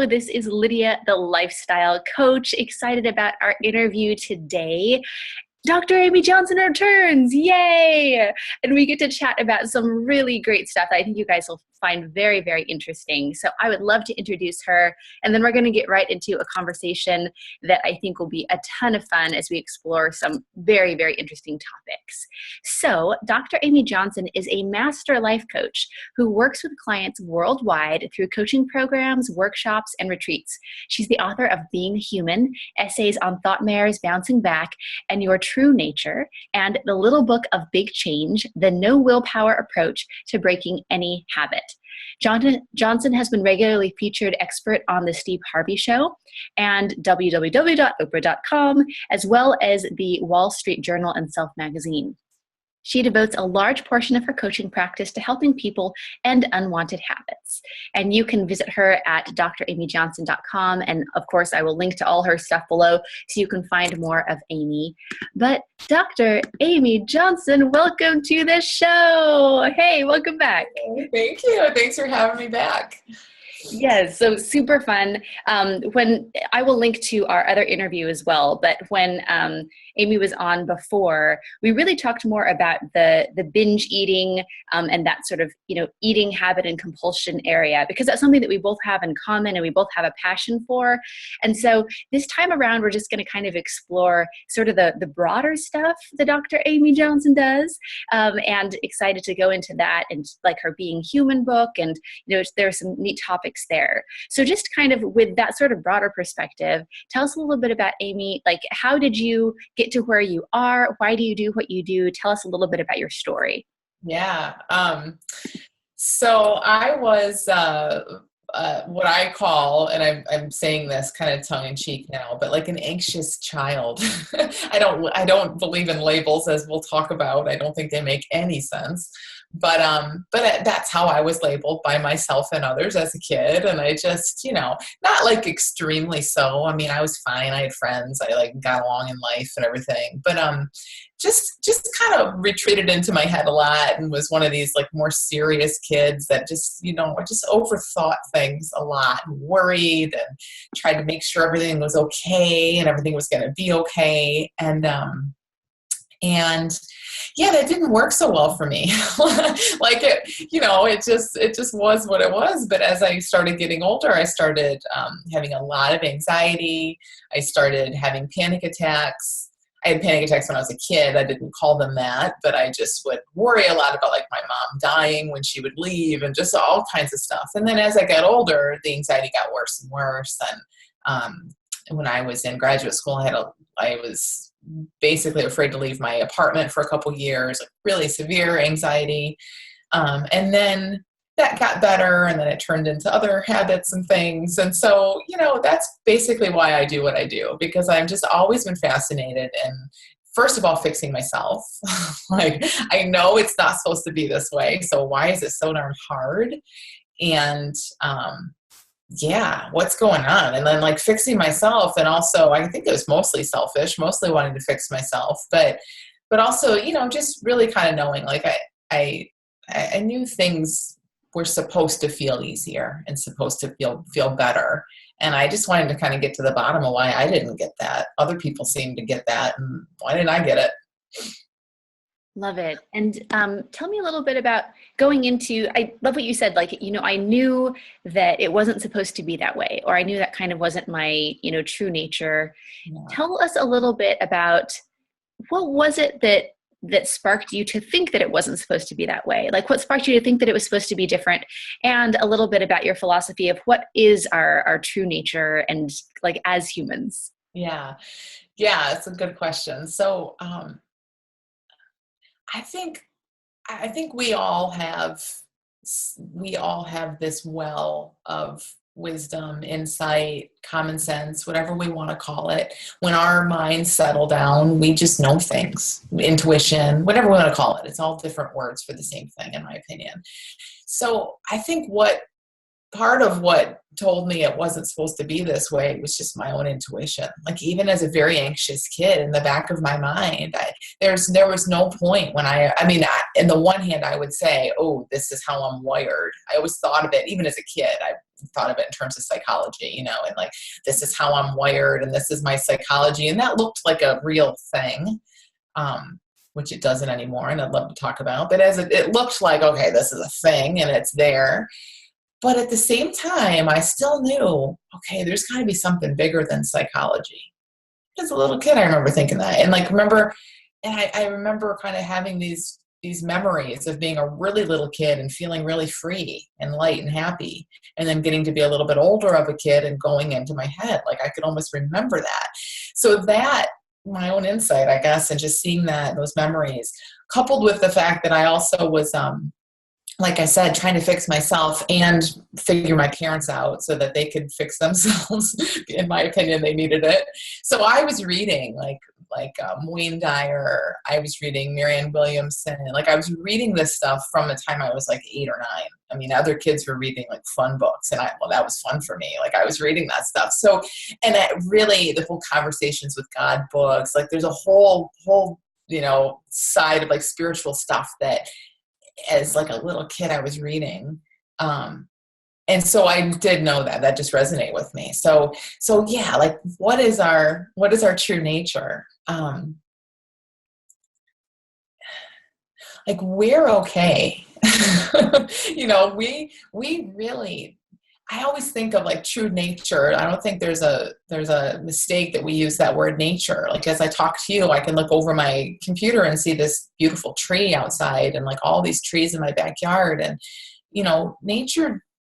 Hello, this is Lydia, the lifestyle coach. Excited about our interview today. Dr. Amy Johnson returns, yay! And we get to chat about some really great stuff that I think you guys will find very, very interesting. So I would love to introduce her, and then we're going to get right into a conversation that I think will be a ton of fun as we explore some very, very interesting topics. So Dr. Amy Johnson is a master life coach who works with clients worldwide through coaching programs, workshops, and retreats. She's the author of Being Human, Essays on Thought Mares Bouncing Back, and Your True Nature, and the Little Book of Big Change, The No Willpower Approach to Breaking Any Habit. Johnson has been regularly featured expert on The Steve Harvey Show and www.oprah.com, as well as the Wall Street Journal and Self Magazine. She devotes a large portion of her coaching practice to helping people end unwanted habits. And you can visit her at dramyjohnson.com. And of course, I will link to all her stuff below so you can find more of Amy. But Dr. Amy Johnson, welcome to the show. Hey, welcome back. Thank you. Thanks for having me back. Yes, so super fun. When I will link to our other interview as well, but when Amy was on before, we really talked more about the binge eating and that sort of, eating habit and compulsion area, because that's something that we both have in common and we both have a passion for. And so this time around, we're just going to kind of explore sort of the broader stuff that Dr. Amy Johnson does, and excited to go into that and like her Being Human book. And, there are some neat topics there. So just kind of with that sort of broader perspective, tell us a little bit about Amy. Like, how did you get to where you are? Why do you do what you do? Tell us a little bit about your story. Yeah. So I was what I call, and I'm saying this kind of tongue in cheek now, but like an anxious child. I don't believe in labels, as we'll talk about. I don't think they make any sense. But that's how I was labeled by myself and others as a kid. And I just, not like extremely so. I mean, I was fine. I had friends. I like got along in life and everything. But just kind of retreated into my head a lot and was one of these like more serious kids that just, just overthought things a lot and worried and tried to make sure everything was okay and everything was going to be okay. And yeah, that didn't work so well for me. Like it just was what it was. But as I started getting older, I started having a lot of anxiety. I started having panic attacks. I had panic attacks when I was a kid. I didn't call them that, but I just would worry a lot about like my mom dying when she would leave and just all kinds of stuff. And then as I got older, the anxiety got worse and worse. And when I was in graduate school, I was basically afraid to leave my apartment for a couple years, like really severe anxiety. And then that got better, and then it turned into other habits and things. And so, that's basically why I do what I do, because I've just always been fascinated in, first of all, fixing myself. Like, I know it's not supposed to be this way, so why is it so darn hard? And yeah, what's going on? And then like fixing myself. And also, I think it was mostly selfish, mostly wanting to fix myself, but also, just really kind of knowing, like I knew things were supposed to feel easier and supposed to feel better. And I just wanted to kind of get to the bottom of why I didn't get that. Other people seemed to get that, and why didn't I get it? Love it. And tell me a little bit about going into, I love what you said, like, I knew that it wasn't supposed to be that way, or I knew that kind of wasn't my, true nature. Yeah. Tell us a little bit about what was it that sparked you to think that it wasn't supposed to be that way? Like, what sparked you to think that it was supposed to be different? And a little bit about your philosophy of what is our true nature and like as humans. Yeah, it's a good question. So, I think we all have this well of wisdom, insight, common sense, whatever we want to call it. When our minds settle down, we just know things, intuition, whatever we want to call it. It's all different words for the same thing, in my opinion. So I think what part of what told me it wasn't supposed to be this way was just my own intuition. Like even as a very anxious kid, in the back of my mind, there was no point when in the one hand, I would say, oh, this is how I'm wired. I always thought of it, even as a kid, I thought of it in terms of psychology, and like, this is how I'm wired and this is my psychology. And that looked like a real thing, which it doesn't anymore. And I'd love to talk about, but it looked like, okay, this is a thing and it's there. But at the same time, I still knew, okay, there's got to be something bigger than psychology. As a little kid, I remember thinking that. And I remember kind of having these memories of being a really little kid and feeling really free and light and happy. And then getting to be a little bit older of a kid and going into my head. Like I could almost remember that. So that, my own insight, I guess, and just seeing those memories, coupled with the fact that I also was, like I said, trying to fix myself and figure my parents out so that they could fix themselves. In my opinion, they needed it. So I was reading like Wayne Dyer. I was reading Marianne Williamson. Like I was reading this stuff from the time I was like 8 or 9. I mean, other kids were reading like fun books, and that was fun for me. Like I was reading that stuff. So, and really the whole Conversations with God books, like there's a whole, side of like spiritual stuff that as like a little kid I was reading. And so I did know that just resonated with me. So yeah, like what is our true nature? Like we're okay. We really, I always think of like true nature. I don't think there's a mistake that we use that word nature. Like as I talk to you, I can look over my computer and see this beautiful tree outside and like all these trees in my backyard. And,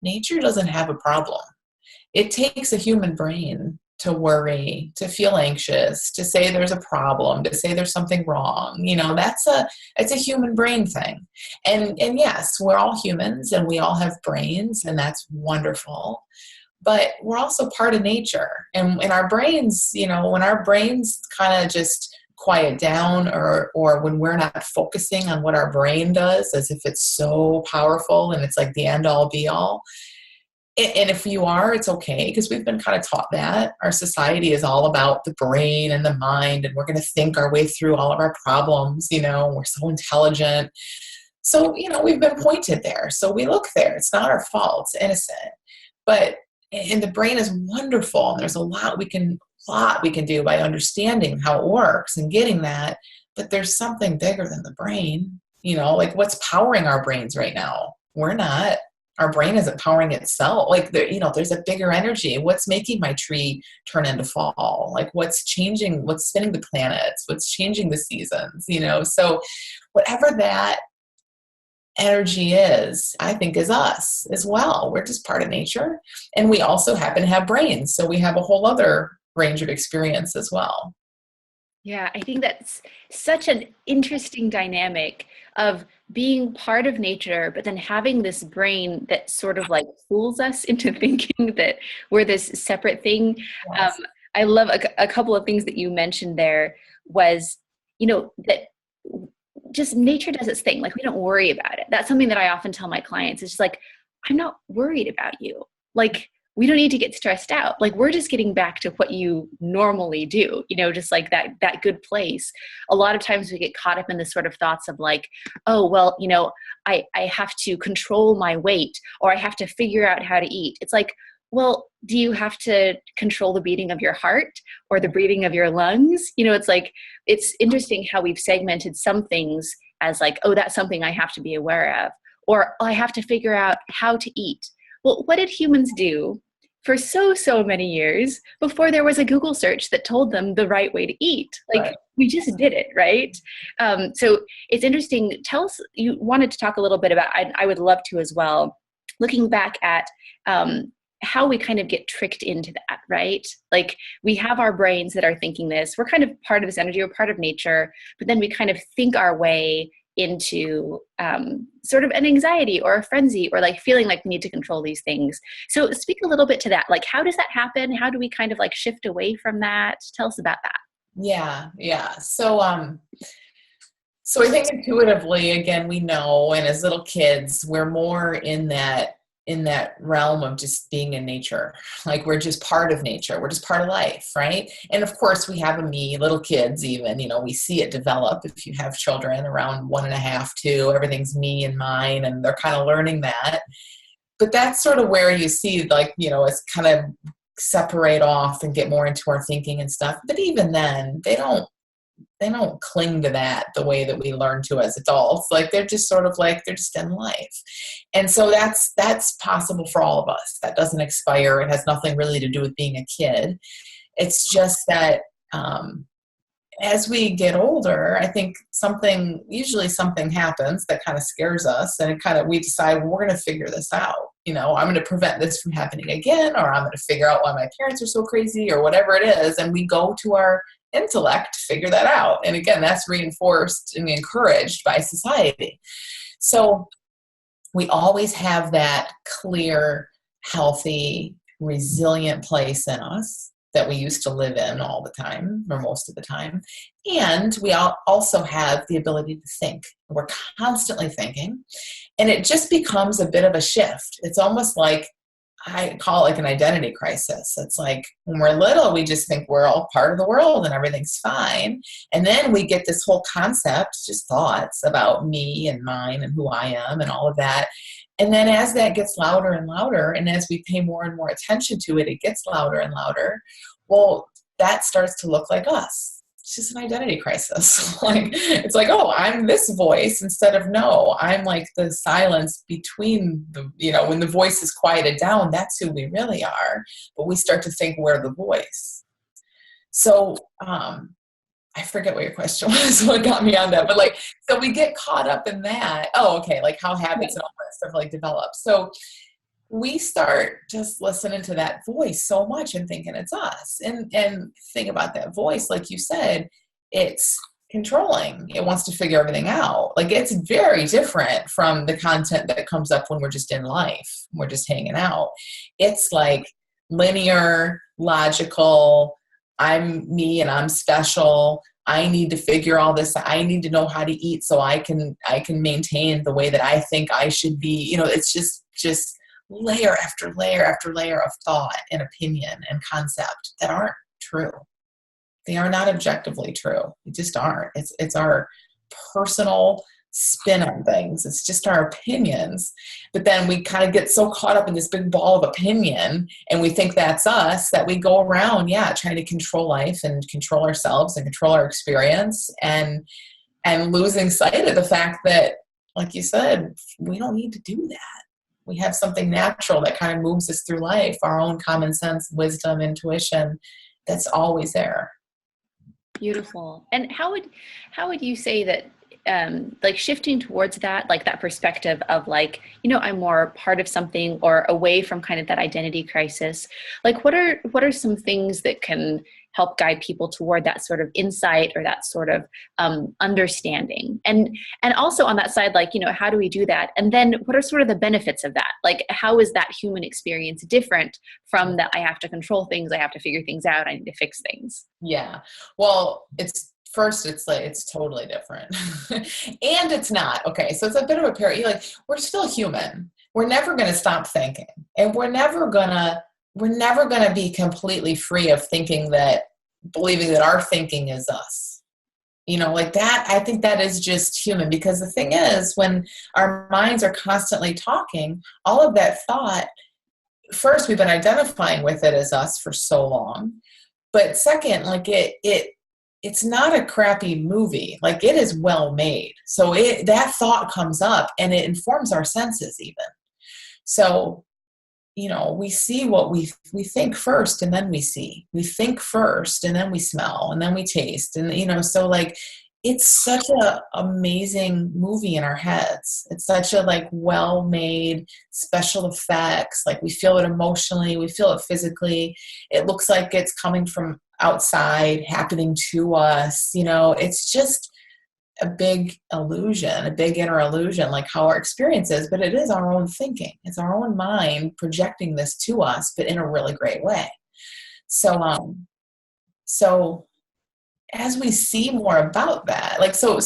nature doesn't have a problem. It takes a human brain to worry, to feel anxious, to say there's a problem, to say there's something wrong. It's a human brain thing. And yes, we're all humans and we all have brains, and that's wonderful. But we're also part of nature. And our brains, when our brains kind of just quiet down, or when we're not focusing on what our brain does as if it's so powerful and it's like the end all be all. And if you are, it's okay, because we've been kind of taught that our society is all about the brain and the mind, and we're going to think our way through all of our problems. We're so intelligent. So, we've been pointed there. So we look there. It's not our fault. It's innocent. And the brain is wonderful. And there's a lot we can do by understanding how it works and getting that. But there's something bigger than the brain, like what's powering our brains right now. We're not. Our brain isn't powering itself. Like there's a bigger energy. What's making my tree turn into fall? Like what's changing, what's spinning the planets, what's changing the seasons, so whatever that energy is, I think is us as well. We're just part of nature. And we also happen to have brains. So we have a whole other range of experience as well. Yeah, I think that's such an interesting dynamic of being part of nature, but then having this brain that sort of like fools us into thinking that we're this separate thing. Yes. I love a couple of things that you mentioned there was, that just nature does its thing. Like we don't worry about it. That's something that I often tell my clients. It's just like, I'm not worried about you. Like, we don't need to get stressed out. Like we're just getting back to what you normally do, just like that good place. A lot of times we get caught up in this sort of thoughts of like, oh, well, I have to control my weight, or I have to figure out how to eat. It's like, well, do you have to control the beating of your heart or the breathing of your lungs? It's like, it's interesting how we've segmented some things as like, oh, that's something I have to be aware of, or oh, I have to figure out how to eat. Well, what did humans do for so many years before there was a Google search that told them the right way to eat? Like Right. We just did it, right? So it's interesting. Tell us, you wanted to talk a little bit about, I would love to as well, looking back at how we kind of get tricked into that, right? Like we have our brains that are thinking this, we're kind of part of this energy, we're part of nature, but then we kind of think our way into sort of an anxiety or a frenzy, or like feeling like we need to control these things. So speak a little bit to that. Like, how does that happen? How do we kind of like shift away from that? Tell us about that. Yeah. So I think intuitively, again, we know, and as little kids, we're more in that in that realm of just being in nature. Like we're just part of nature. We're just part of life, right? And of course we have a me, little kids even, we see it develop. If you have children around 1.5, 2, everything's me and mine, and they're kind of learning that. But that's sort of where you see like, it's kind of separate off and get more into our thinking and stuff. But even then, they don't cling to that the way that we learn to as adults. Like they're just sort of like, they're just in life. And so that's possible for all of us. That doesn't expire. It has nothing really to do with being a kid. It's just that as we get older, I think usually something happens that kind of scares us, and we decide, well, we're going to figure this out. I'm going to prevent this from happening again, or I'm going to figure out why my parents are so crazy, or whatever it is. And we go to our intellect to figure that out. And again, that's reinforced and encouraged by society. So we always have that clear, healthy, resilient place in us that we used to live in all the time, or most of the time. And we also have the ability to think. We're constantly thinking. And it just becomes a bit of a shift. It's almost like, I call it like an identity crisis. It's like when we're little, we just think we're all part of the world and everything's fine. And then we get this whole concept, just thoughts about me and mine and who I am and all of that. And then as that gets louder and louder, and as we pay more and more attention to it, it gets louder and louder. Well, that starts to look like us. It's just an identity crisis. It's like, oh, I'm this voice instead of no, I'm like the silence between when the voice is quieted down, that's who we really are. But we start to think we're the voice. So, I forget what your question was, what got me on that, but so we get caught up in that. Oh, okay. Like how habits and all that stuff develop. So we start just listening to that voice so much and thinking it's us. And think about that voice, like you said, it's controlling. It wants to figure everything out. Like it's very different from the content that comes up when we're just in life. We're just hanging out. It's like linear, logical, I'm me and I'm special. I need to figure all this. I need to know how to eat so I can maintain the way that I think I should be. It's just layer after layer after layer of thought and opinion and concept that aren't true. They are not objectively true. They just aren't. It's our personal spin on things. It's just our opinions. But then we kind of get so caught up in this big ball of opinion, and we think that's us, that we go around, trying to control life and control ourselves and control our experience, and losing sight of the fact that, like you said, we don't need to do that. We have something natural that kind of moves us through life, our own common sense, wisdom, intuition, that's always there. Beautiful. And how would you say that shifting towards that, like that perspective of I'm more part of something, or away from kind of that identity crisis, what are some things that can help guide people toward that sort of insight or that sort of understanding? And also on that side, how do we do that? And then what are sort of the benefits of that? How is that human experience different from that I have to control things, I have to figure things out, I need to fix things? Yeah. Well, it's totally different. And it's not. Okay. So it's a bit of a parallel. We're still human. We're never going to stop thinking. And we're never going to be completely free of believing that our thinking is us. That, I think that is just human, because the thing is, when our minds are constantly talking, all of that thought, first, we've been identifying with it as us for so long. But second, it's not a crappy movie. It is well made. So that thought comes up and it informs our senses even. So, we see what we think first, and then we see. We think first, and then we smell, and then we taste. And, it's such a amazing movie in our heads. It's such a well-made special effects. We feel it emotionally, we feel it physically. It looks like it's coming from outside, happening to us. It's just a big illusion, a big inner illusion, how our experience is, but it is our own thinking. It's our own mind projecting this to us, but in a really great way. So as we see more about that, like, so,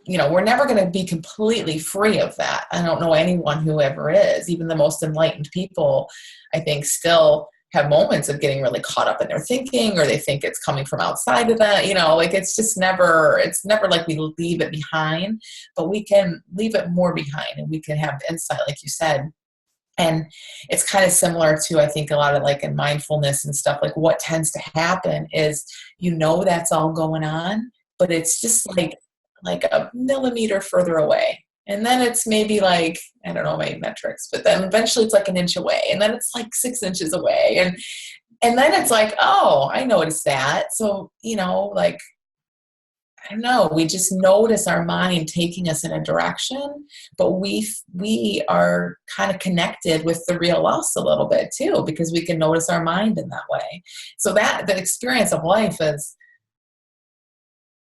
we're never going to be completely free of that. I don't know anyone who ever is. Even the most enlightened people, I think, still have moments of getting really caught up in their thinking, or they think it's coming from outside of that, like it's never like we leave it behind, but we can leave it more behind, and we can have insight, like you said. And it's kind of similar to, I think, a lot of like in mindfulness and stuff, like what tends to happen is, that's all going on, but it's just like a millimeter further away. And then it's maybe like, I don't know my metrics, but then eventually it's like an inch away. And then it's like 6 inches away. And then it's like, oh, I noticed that. So, like, I don't know, we just notice our mind taking us in a direction, but we are kind of connected with the real us a little bit too, because we can notice our mind in that way. So that the experience of life is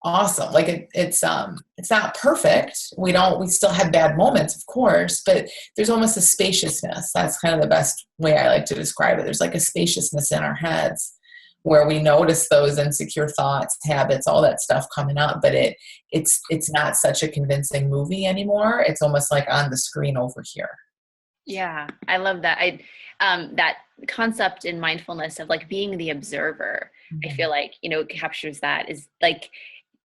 awesome. Like it's not perfect. We still have bad moments, of course, but there's almost a spaciousness. That's kind of the best way I like to describe it. There's like a spaciousness in our heads where we notice those insecure thoughts, habits, all that stuff coming up, but it's not such a convincing movie anymore. It's almost like on the screen over here. Yeah, I love that. That concept in mindfulness of like being the observer, I feel like, it captures that, is like,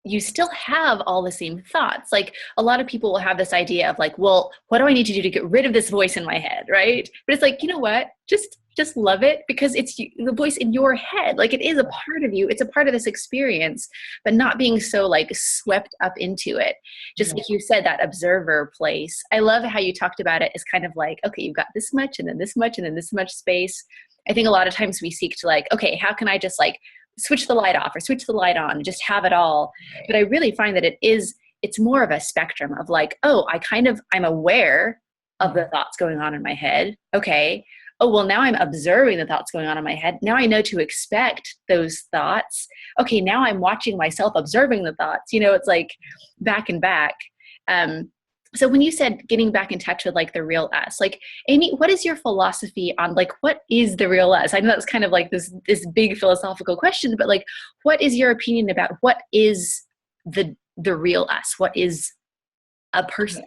you still have all the same thoughts. Like a lot of people will have this idea of like, well, what do I need to do to get rid of this voice in my head? Right. But it's like, you know what, just love it, because it's the voice in your head. Like it is a part of you. It's a part of this experience, but not being so like swept up into it. Just like you said, that observer place. I love how you talked about it as kind of like, okay, you've got this much and then this much and then this much space. I think a lot of times we seek to like, okay, how can I just like switch the light off or switch the light on and just have it all. But I really find that it's more of a spectrum of like, oh, I'm aware of the thoughts going on in my head. Okay. Oh, well, now I'm observing the thoughts going on in my head. Now I know to expect those thoughts. Okay. Now I'm watching myself observing the thoughts, it's like back and back. So when you said getting back in touch with like the real us, like Amy, what is your philosophy on like, what is the real us? I know that's kind of like this big philosophical question, but like, what is your opinion about what is the real us? What is a person?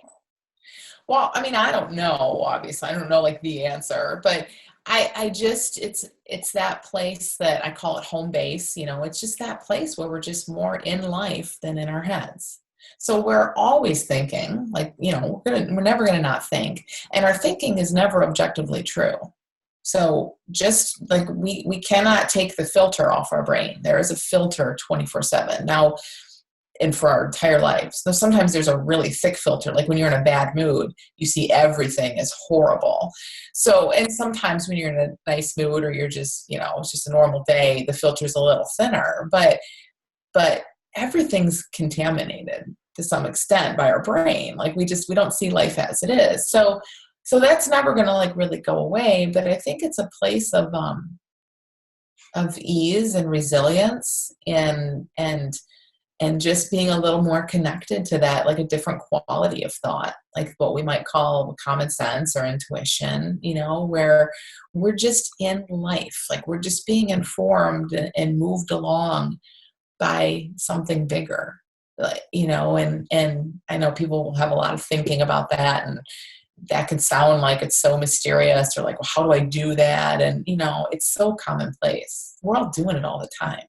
Well, I mean, I don't know, obviously, I don't know like the answer, but I just, it's that place that I call it home base. It's just that place where we're just more in life than in our heads. So we're always thinking, like, we're never going to not think. And our thinking is never objectively true. So just like we cannot take the filter off our brain. There is a filter 24/7. Now, and for our entire lives. So sometimes there's a really thick filter. Like when you're in a bad mood, you see everything is horrible. So, and sometimes when you're in a nice mood or you're just, it's just a normal day, the filter's a little thinner. But everything's contaminated to some extent by our brain. Like we don't see life as it is. So that's never going to like really go away. But I think it's a place of ease and resilience and just being a little more connected to that, like a different quality of thought, like what we might call common sense or intuition, where we're just in life, like we're just being informed and moved along by something bigger, and I know people will have a lot of thinking about that, and that can sound like it's so mysterious or like, well, how do I do that? And, it's so commonplace. We're all doing it all the time.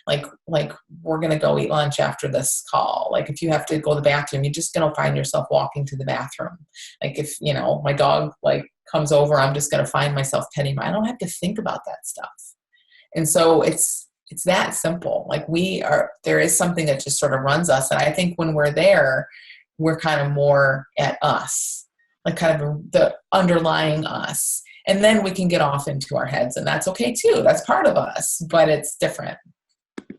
Like we're going to go eat lunch after this call. Like if you have to go to the bathroom, you're just going to find yourself walking to the bathroom. Like if, my dog like comes over, I'm just going to find myself petting him. I don't have to think about that stuff. And so it's that simple. Like there is something that just sort of runs us. And I think when we're there, we're kind of more at us, like kind of the underlying us. And then we can get off into our heads, and that's okay too. That's part of us, but it's different.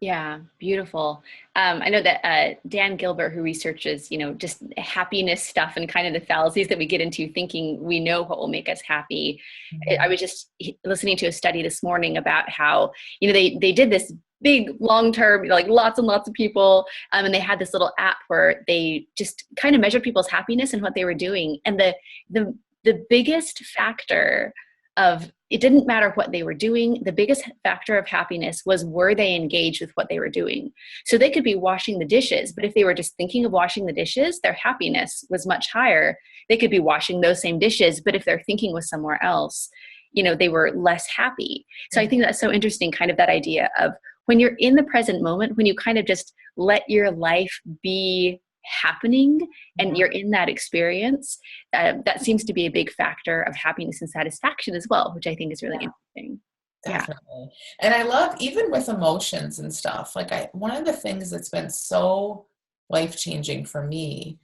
Yeah, beautiful. I know that Dan Gilbert, who researches, just happiness stuff and kind of the fallacies that we get into thinking we know what will make us happy. Mm-hmm. I was just listening to a study this morning about how, they did this big long-term, like lots and lots of people, and they had this little app where they just kind of measured people's happiness and what they were doing. And the biggest factor of it didn't matter what they were doing. The biggest factor of happiness was, were they engaged with what they were doing? So they could be washing the dishes, but if they were just thinking of washing the dishes, their happiness was much higher. They could be washing those same dishes, but if their thinking was somewhere else, they were less happy. So I think that's so interesting, kind of that idea of when you're in the present moment, when you kind of just let your life be happening and you're in that experience, that seems to be a big factor of happiness and satisfaction as well, which I think is really interesting. Definitely. Yeah. And I love, even with emotions and stuff, like one of the things that's been so life-changing for me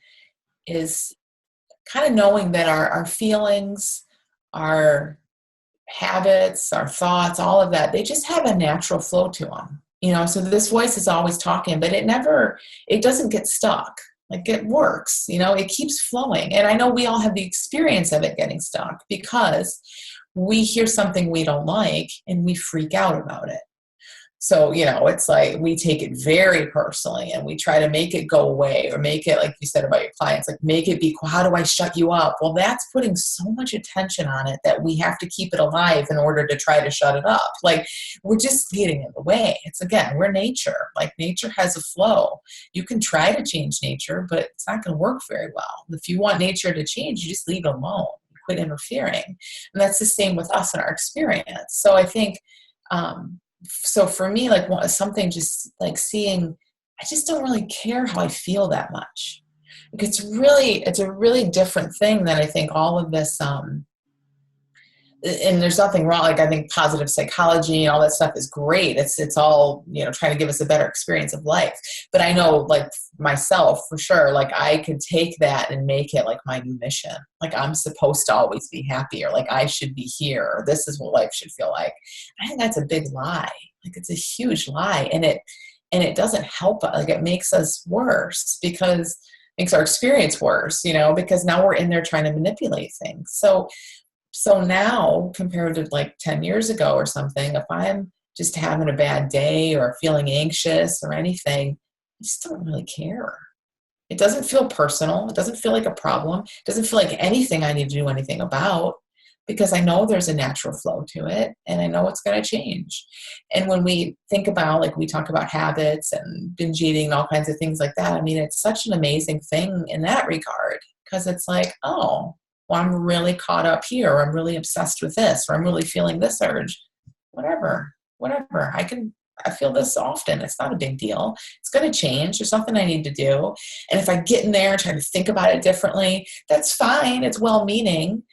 is kind of knowing that our feelings, our habits, our thoughts, all of that, they just have a natural flow to them. So this voice is always talking, but it doesn't get stuck. Like, it works, it keeps flowing. And I know we all have the experience of it getting stuck because we hear something we don't like and we freak out about it. So, it's like we take it very personally and we try to make it go away, or make it, like you said about your clients, like make it be, how do I shut you up? Well, that's putting so much attention on it that we have to keep it alive in order to try to shut it up. Like, we're just getting in the way. We're nature. Like, nature has a flow. You can try to change nature, but it's not going to work very well. If you want nature to change, you just leave it alone. Quit interfering. And that's the same with us and our experience. So I think, so for me, like, something just like seeing, I just don't really care how I feel that much. Like, it's a really different thing than I think all of this, and there's nothing wrong. Like, I think positive psychology and all that stuff is great. It's all, trying to give us a better experience of life. But I know, like, myself, for sure, like, I could take that and make it like my new mission. Like, I'm supposed to always be happy, or like I should be here, or this is what life should feel like. I think that's a big lie. Like, it's a huge lie. And it doesn't help us. Like, it makes us worse, because it makes our experience worse, because now we're in there trying to manipulate things. So now, compared to like 10 years ago or something, if I'm just having a bad day or feeling anxious or anything, I just don't really care. It doesn't feel personal. It doesn't feel like a problem. It doesn't feel like anything I need to do anything about, because I know there's a natural flow to it and I know it's going to change. And when we think about, like, we talk about habits and binge eating and all kinds of things like that, I mean, it's such an amazing thing in that regard, because it's like, oh, well, I'm really caught up here, or I'm really obsessed with this, or I'm really feeling this urge. Whatever. I feel this often. It's not a big deal. It's going to change. There's something I need to do. And if I get in there and try to think about it differently, that's fine. It's well-meaning,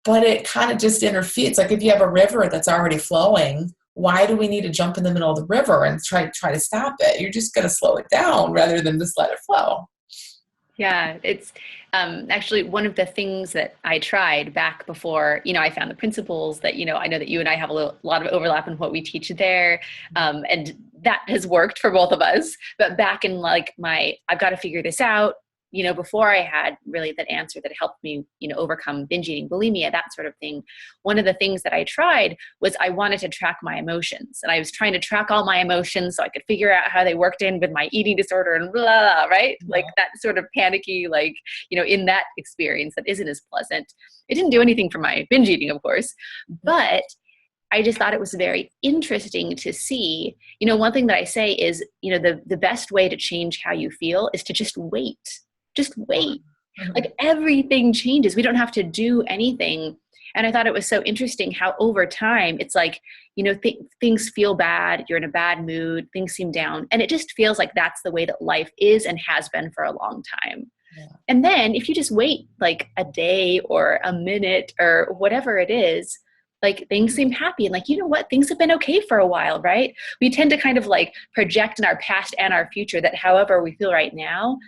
but it kind of just interferes. It's like, if you have a river that's already flowing, why do we need to jump in the middle of the river and try to stop it? You're just going to slow it down rather than just let it flow. Yeah, it's actually one of the things that I tried back before, I found the principles that, I know that you and I have a lot of overlap in what we teach there. And that has worked for both of us. But back in like I've got to figure this out, before I had really that answer that helped me, overcome binge eating, bulimia, that sort of thing. One of the things that I tried was I wanted to track my emotions, and I was trying to track all my emotions so I could figure out how they worked in with my eating disorder and blah, blah, right? Yeah. Like that sort of panicky, like, in that experience that isn't as pleasant. It didn't do anything for my binge eating, of course, but I just thought it was very interesting to see, one thing that I say is, the best way to change how you feel is to just wait. Just wait. Like, everything changes. We don't have to do anything. And I thought it was so interesting how over time it's like, things feel bad. You're in a bad mood. Things seem down. And it just feels like that's the way that life is and has been for a long time. Yeah. And then if you just wait like a day or a minute or whatever it is, like, things seem happy. And like, you know what? Things have been okay for a while, right? We tend to kind of like project in our past and our future that however we feel right now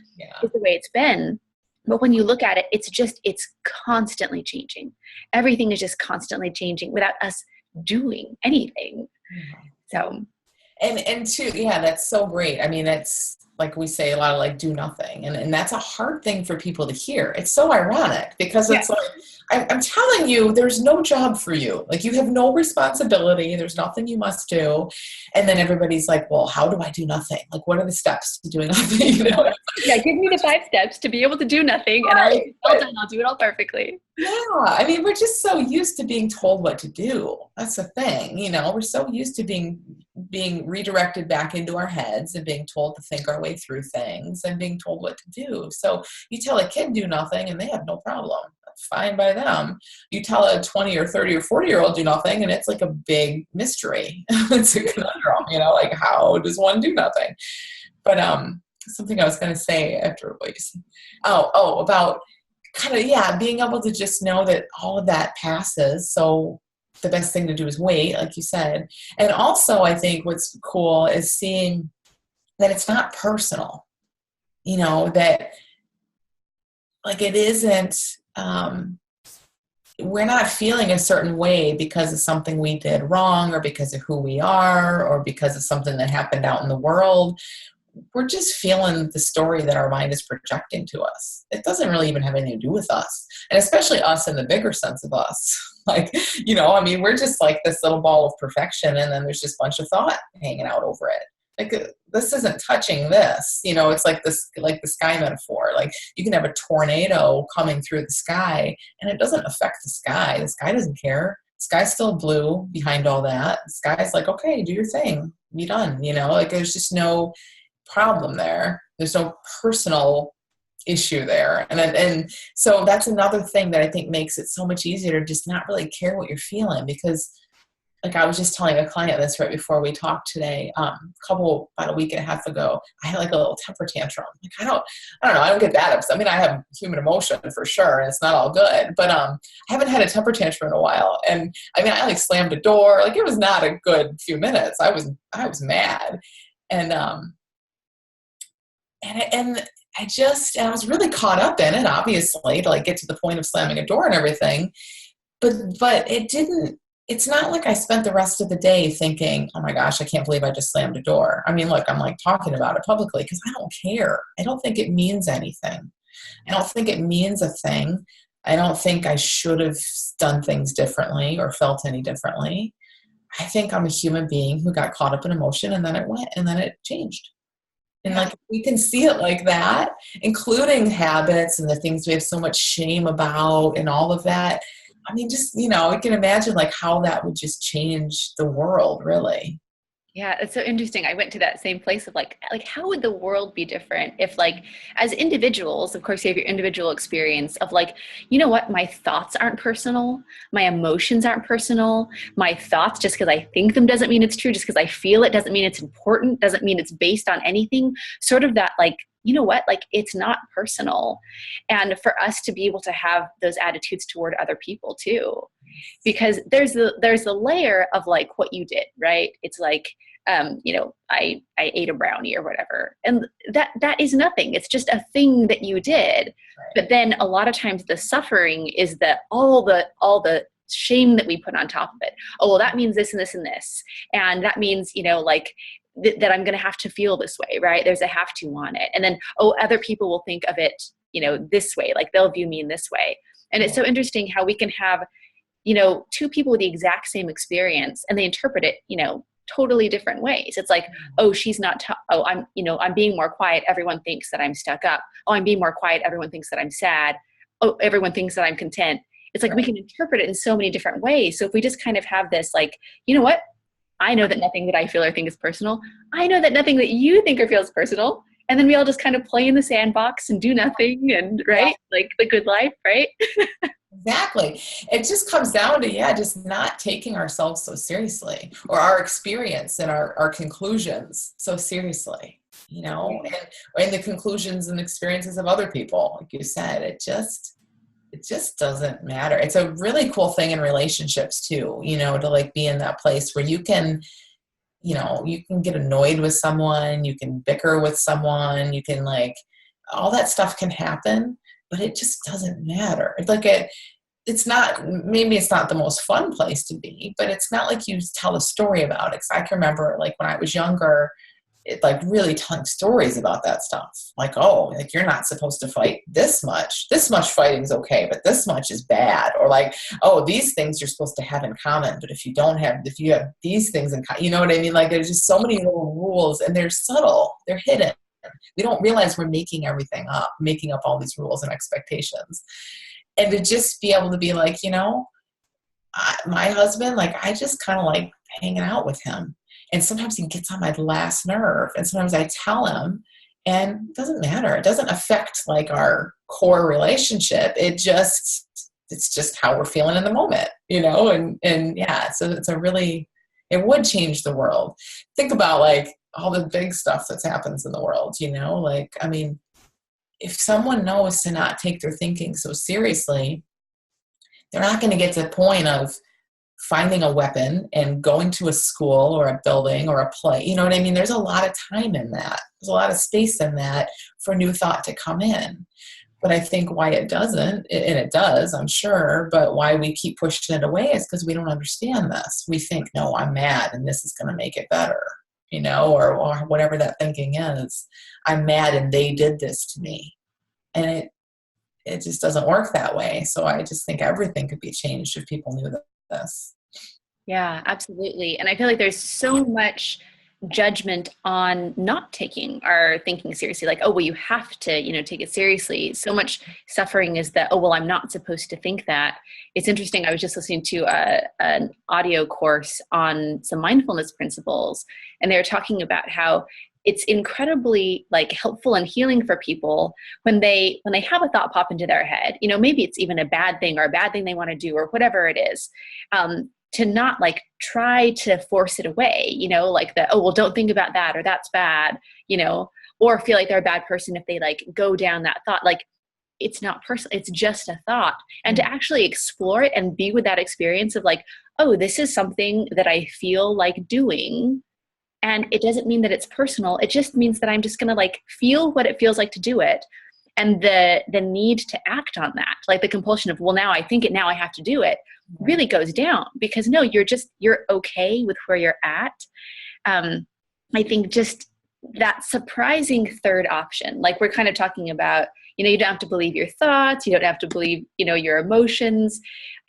is the way it's been. But when you look at it, it's constantly changing. Everything is just constantly changing without us doing anything. So. And too, yeah, that's so great. I mean, like we say a lot of like do nothing. And that's a hard thing for people to hear. It's so ironic because Yeah. it's like, I'm telling you, there's no job for you. Like you have no responsibility. There's nothing you must do. And then everybody's like, well, how do I do nothing? Like, what are the steps to doing nothing? You know? Yeah, give me the 5 steps to be able to do nothing, and I'll do it all perfectly. Yeah, I mean, we're just so used to being told what to do. That's the thing, you know. We're so used to being redirected back into our heads and being told to think our way through things and being told what to do. So you tell a kid do nothing, and they have no problem. That's fine by them. You tell a 20 or 30 or 40-year-old do nothing, and it's like a big mystery. It's a conundrum, you know, like how does one do nothing? But something I was going to say after what you said. About kind of, yeah, being able to just know that all of that passes. So the best thing to do is wait, like you said. And also, I think what's cool is seeing that it's not personal, you know, that like it isn't, we're not feeling a certain way because of something we did wrong or because of who we are or because of something that happened out in the world. We're just feeling the story that our mind is projecting to us. It doesn't really even have anything to do with us. And especially us in the bigger sense of us. Like, you know, I mean, we're just like this little ball of perfection and then there's just a bunch of thought hanging out over it. Like, this isn't touching this. You know, it's like this, like the sky metaphor. Like, you can have a tornado coming through the sky and it doesn't affect the sky. The sky doesn't care. The sky's still blue behind all that. The sky's like, okay, do your thing. Be done. You know, like there's just no problem there. There's no personal issue there. And so that's another thing that I think makes it so much easier to just not really care what you're feeling, because like I was just telling a client this right before we talked today, about a week and a half ago, I had like a little temper tantrum. Like, I don't know. I don't get that upset. I mean, I have human emotion for sure, and it's not all good, but I haven't had a temper tantrum in a while. And I mean, I like slammed a door. Like, it was not a good few minutes. I was mad. And I was really caught up in it, obviously, to like get to the point of slamming a door and everything. But it's not like I spent the rest of the day thinking, oh my gosh, I can't believe I just slammed a door. I mean, look, I'm like talking about it publicly because I don't care. I don't think it means anything. I don't think it means a thing. I don't think I should have done things differently or felt any differently. I think I'm a human being who got caught up in emotion and then it went and then it changed. And like, we can see it like that, including habits and the things we have so much shame about and all of that. I mean, just, you know, we can imagine like how that would just change the world, really. Yeah, it's so interesting. I went to that same place of like how would the world be different if like as individuals, of course you have your individual experience of like, you know what, my thoughts aren't personal, my emotions aren't personal, my thoughts just because I think them doesn't mean it's true, just because I feel it doesn't mean it's important, doesn't mean it's based on anything, sort of that like, you know what, like it's not personal. And for us to be able to have those attitudes toward other people too, because there's the layer of like what you did, right? It's like, you know, I ate a brownie or whatever, and that is nothing. It's just a thing that you did. Right. But then a lot of times the suffering is that all the shame that we put on top of it. Oh, well, that means this and this and this, and that means, you know, like that I'm going to have to feel this way, right? There's a have to on it, and then other people will think of it, you know, this way, like they'll view me in this way. And it's so interesting how we can have, you know, two people with the exact same experience and they interpret it, you know, totally different ways. It's like, oh, she's not, I'm, you know, I'm being more quiet. Everyone thinks that I'm stuck up. Oh, I'm being more quiet. Everyone thinks that I'm sad. Oh, everyone thinks that I'm content. It's like, we can interpret it in so many different ways. So if we just kind of have this, like, you know what? I know that nothing that I feel or think is personal. I know that nothing that you think or feel is personal. And then we all just kind of play in the sandbox and do nothing and, right? Like the good life, right? Exactly. It just comes down to, just not taking ourselves so seriously, or our experience and our conclusions so seriously, you know, and the conclusions and experiences of other people. Like you said, it just doesn't matter. It's a really cool thing in relationships too, you know, to like be in that place where you can, you know, you can get annoyed with someone, you can bicker with someone, you can like, all that stuff can happen, but it just doesn't matter. It's like it's not, maybe it's not the most fun place to be, but it's not like you tell a story about it. 'Cause I can remember like when I was younger, it like really telling stories about that stuff. Like, oh, like you're not supposed to fight this much. This much fighting is okay, but this much is bad. Or like, oh, these things you're supposed to have in common, but if you have these things in common, you know what I mean? Like there's just so many little rules, and they're subtle, they're hidden. We don't realize we're making everything up, making up all these rules and expectations. And to just be able to be like, my husband, like I just kind of like hanging out with him. And sometimes he gets on my last nerve. And sometimes I tell him, and it doesn't matter. It doesn't affect like our core relationship. It's just how we're feeling in the moment, and yeah, so it would change the world. Think about like all the big stuff that happens in the world, like, I mean, if someone knows to not take their thinking so seriously, they're not going to get to the point of finding a weapon and going to a school or a building or a play. You know what I mean? There's a lot of time in that. There's a lot of space in that for new thought to come in. But I think why it doesn't, and it does, I'm sure, but why we keep pushing it away is because we don't understand this. We think, no, I'm mad and this is going to make it better, or whatever that thinking is. I'm mad and they did this to me. And it just doesn't work that way. So I just think everything could be changed if people knew this. Yeah, absolutely. And I feel like there's so much judgment on not taking our thinking seriously. Like, oh, well, you have to, take it seriously. So much suffering is that, oh, well, I'm not supposed to think that. It's interesting. I was just listening to an audio course on some mindfulness principles, and they were talking about how it's incredibly like helpful and healing for people when they have a thought pop into their head, maybe it's even a bad thing or a bad thing they want to do or whatever it is, to not like try to force it away, like oh, well, don't think about that, or that's bad, or feel like they're a bad person if they like go down that thought. Like it's not personal, it's just a thought. And to actually explore it and be with that experience of like, oh, this is something that I feel like doing. And it doesn't mean that it's personal. It just means that I'm just going to like feel what it feels like to do it. And the need to act on that, like the compulsion of, well, now I think it, now I have to do it, really goes down, because no, you're okay with where you're at. I think just that surprising third option, like we're kind of talking about, you don't have to believe your thoughts. You don't have to believe, your emotions.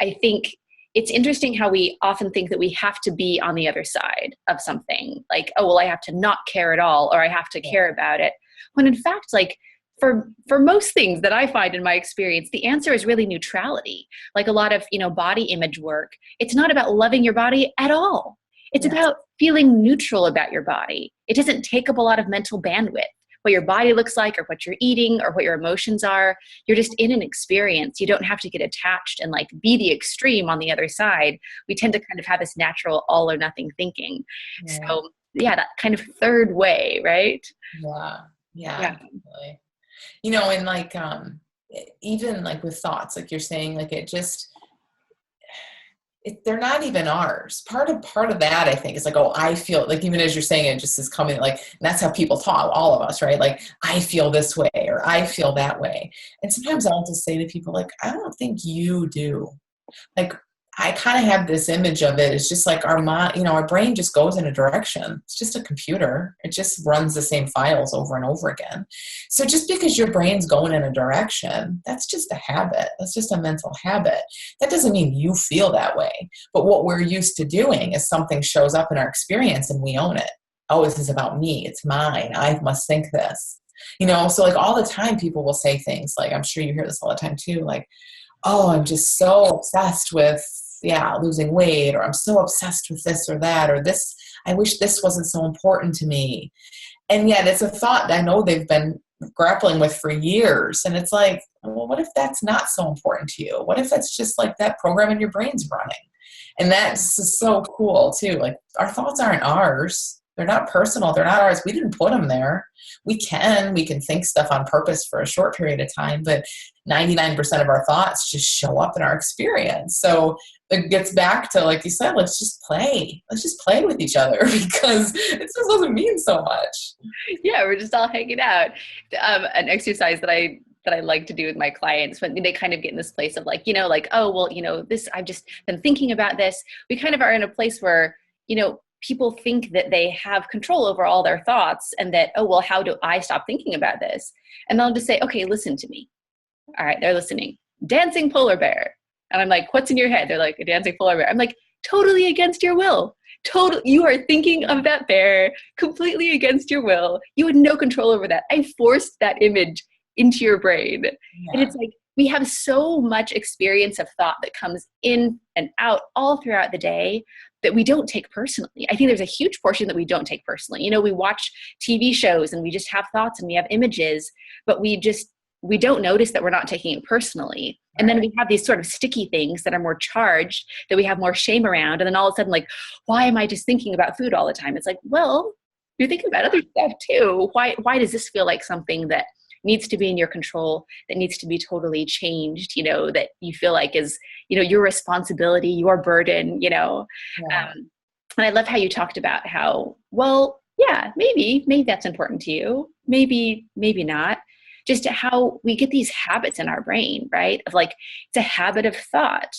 I think it's interesting how we often think that we have to be on the other side of something, like, oh, well, I have to not care at all, or I have to care about it. When in fact, like for most things that I find in my experience, the answer is really neutrality. Like a lot of, body image work, it's not about loving your body at all. It's about feeling neutral about your body. It doesn't take up a lot of mental bandwidth, what your body looks like or what you're eating or what your emotions are. You're just in an experience. You don't have to get attached and like be the extreme on the other side. We tend to kind of have this natural all or nothing thinking. Yeah. So yeah, that kind of third way, right? Yeah. Definitely. And like, even like with thoughts, like you're saying, like they're not even ours. Part of that, I think, is like, oh, I feel like, even as you're saying it just is coming, like, and that's how people talk, all of us, right? Like, I feel this way, or I feel that way. And sometimes I'll just say to people, like, I don't think you do. Like, I kind of have this image of it. It's just like our mind, our brain just goes in a direction. It's just a computer. It just runs the same files over and over again. So just because your brain's going in a direction, that's just a habit. That's just a mental habit. That doesn't mean you feel that way. But what we're used to doing is something shows up in our experience and we own it. Oh, this is about me. It's mine. I must think this. So like all the time people will say things like, I'm sure you hear this all the time too, like, oh, I'm just so obsessed with losing weight, or I'm so obsessed with this or that, or this, I wish this wasn't so important to me. And yet it's a thought that I know they've been grappling with for years. And it's like, well, what if that's not so important to you? What if it's just like that program in your brain's running? And that's just so cool too. Like our thoughts aren't ours. They're not personal. They're not ours. We didn't put them there. We can think stuff on purpose for a short period of time, but 99% of our thoughts just show up in our experience. So it gets back to, like you said, let's just play. Let's just play with each other, because it just doesn't mean so much. Yeah, we're just all hanging out. An exercise that I like to do with my clients when they kind of get in this place of like, oh, well, this, I've just been thinking about this. We kind of are in a place where, people think that they have control over all their thoughts and that, oh, well, how do I stop thinking about this? And they'll just say, okay, listen to me. All right, they're listening. Dancing polar bear. And I'm like, what's in your head? They're like, a dancing polar bear. I'm like, totally against your will. You are thinking of that bear completely against your will. You had no control over that. I forced that image into your brain. Yeah. And it's like, we have so much experience of thought that comes in and out all throughout the day that we don't take personally. I think there's a huge portion that we don't take personally. You know, we watch TV shows and we just have thoughts and we have images, but we don't notice that we're not taking it personally. And then we have these sort of sticky things that are more charged, that we have more shame around. And then all of a sudden, like, why am I just thinking about food all the time? It's like, well, you're thinking about other stuff too. Why does this feel like something that needs to be in your control, that needs to be totally changed, you know, that you feel like is, you know, your responsibility, your burden, you know? Yeah. And I love how you talked about how, well, yeah, maybe that's important to you. Maybe not. Just how we get these habits in our brain, right? Of like, it's a habit of thought.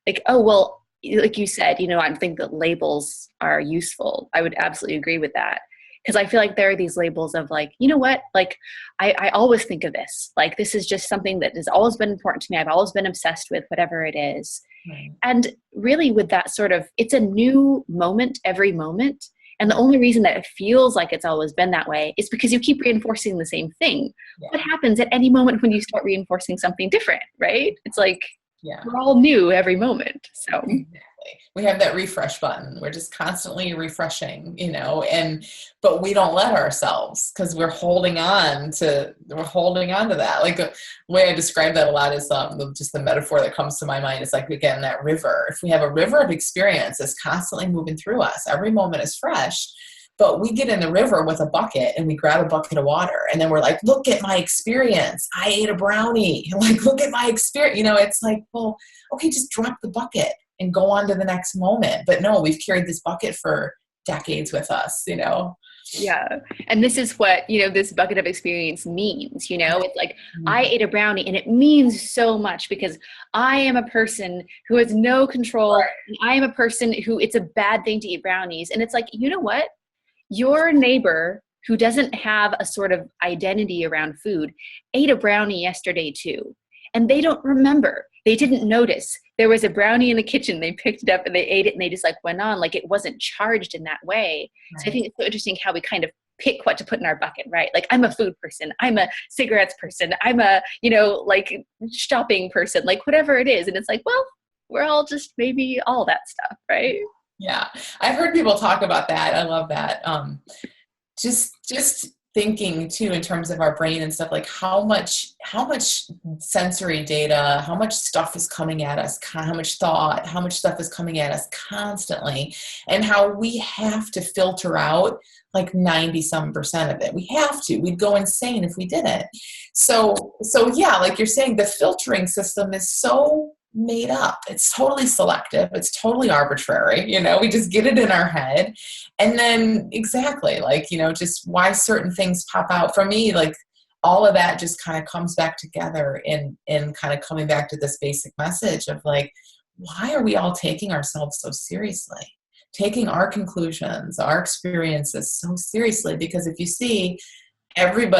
Like, oh, well, like you said, you know, I think that labels are useful. I would absolutely agree with that. Because I feel like there are these labels of like, you know what, like, I always think of this. Like, this is just something that has always been important to me. I've always been obsessed with whatever it is. Right. And really with that sort of, it's a new moment every moment. And the only reason that it feels like it's always been that way is because you keep reinforcing the same thing. Yeah. What happens at any moment when you start reinforcing something different, right? It's like, yeah, we're all new every moment. So exactly. We have that refresh button. We're just constantly refreshing, you know, but we don't let ourselves because we're holding on to that. Like the way I describe that a lot is just the metaphor that comes to my mind is like, again, that river. If we have a river of experience that's constantly moving through us, every moment is fresh. But we get in the river with a bucket and we grab a bucket of water and then we're like, look at my experience. I ate a brownie. Like, look at my experience. You know, it's like, well, okay, just drop the bucket and go on to the next moment. But no, we've carried this bucket for decades with us, you know? yeah. And this is what, you know, this bucket of experience means, you know, it's like, I ate a brownie and it means so much because I am a person who has no control. Right. And I am a person who it's a bad thing to eat brownies. And it's like, you know what? Your neighbor who doesn't have a sort of identity around food ate a brownie yesterday too. And they don't remember. They didn't notice. There was a brownie in the kitchen. They picked it up and they ate it and they just like went on. Like it wasn't charged in that way. Right. So I think it's so interesting how we kind of pick what to put in our bucket, right? Like I'm a food person. I'm a cigarettes person. I'm a, you know, like shopping person, like whatever it is. And it's like, well, we're all just maybe all that stuff, right? Yeah. I've heard people talk about that. I love that. Just thinking too in terms of our brain and stuff, like how much sensory data, how much stuff is coming at us, how much thought, how much stuff is coming at us constantly, and how we have to filter out like 90% of it. We have to. We'd go insane if we didn't. So yeah, like you're saying, the filtering system is so made up. It's totally selective. It's totally arbitrary. You know, we just get it in our head. And then exactly like, you know, just why certain things pop out for me, like all of that just kind of comes back together in kind of coming back to this basic message of like, why are we all taking ourselves so seriously? Taking our conclusions, our experiences so seriously? Because if you see every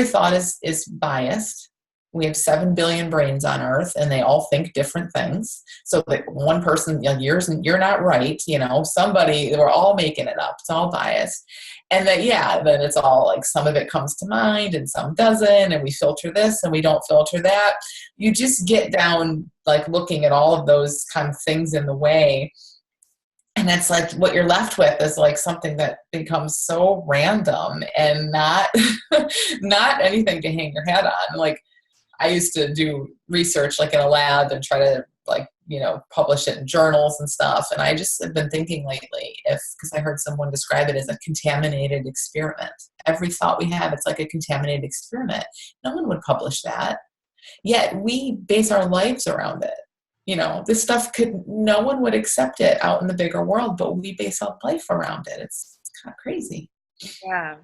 thought is biased. We have 7 billion brains on Earth, and they all think different things. So that one person, you know, you're not right. You know, we're all making it up. It's all biased. And then it's all like some of it comes to mind and some doesn't. And we filter this and we don't filter that. You just get down like looking at all of those kind of things in the way. And it's like what you're left with is like something that becomes so random and not anything to hang your head on. Like, I used to do research like in a lab and try to like, you know, publish it in journals and stuff. And I just have been thinking lately because I heard someone describe it as a contaminated experiment. Every thought we have, it's like a contaminated experiment. No one would publish that. Yet we base our lives around it. You know, this stuff no one would accept it out in the bigger world, but we base our life around it. It's kind of crazy. Yeah,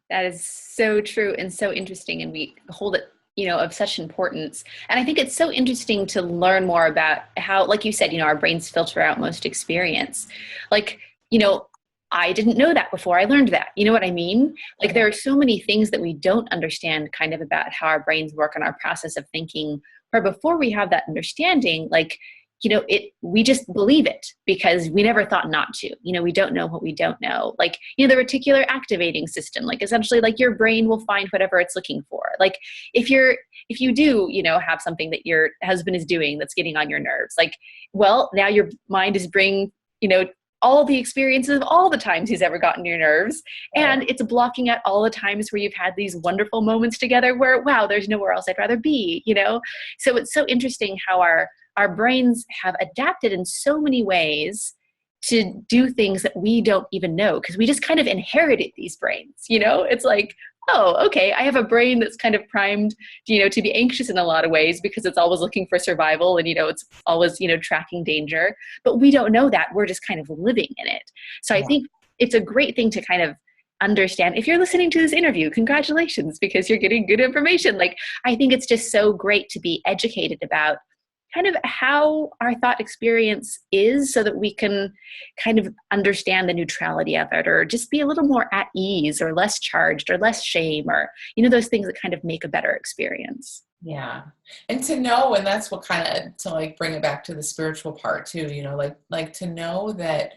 that is so true and so interesting. And we hold it, you know, of such importance. And I think it's so interesting to learn more about how, like you said, you know, our brains filter out most experience. Like, you know, I didn't know that before I learned that. You know what I mean? Like there are so many things that we don't understand kind of about how our brains work and our process of thinking, where before we have that understanding, like, we just believe it because we never thought not to. We don't know what we don't know. Like, the reticular activating system, like essentially like your brain will find whatever it's looking for. Like if you do, have something that your husband is doing that's getting on your nerves, like, well, now your mind is bringing, all the experiences of all the times he's ever gotten your nerves. And it's blocking out all the times where you've had these wonderful moments together where, wow, there's nowhere else I'd rather be, So it's so interesting how our brains have adapted in so many ways to do things that we don't even know, because we just kind of inherited these brains, It's like, oh, okay, I have a brain that's kind of primed, to be anxious in a lot of ways because it's always looking for survival and, it's always, tracking danger. But we don't know that. We're just kind of living in it. So I think it's a great thing to kind of understand. If you're listening to this interview, congratulations, because you're getting good information. Like, I think it's just so great to be educated about kind of how our thought experience is, so that we can kind of understand the neutrality of it, or just be a little more at ease, or less charged, or less shame, or, those things that kind of make a better experience. Yeah. And to know, and that's what kind of, to like bring it back to the spiritual part too, like to know that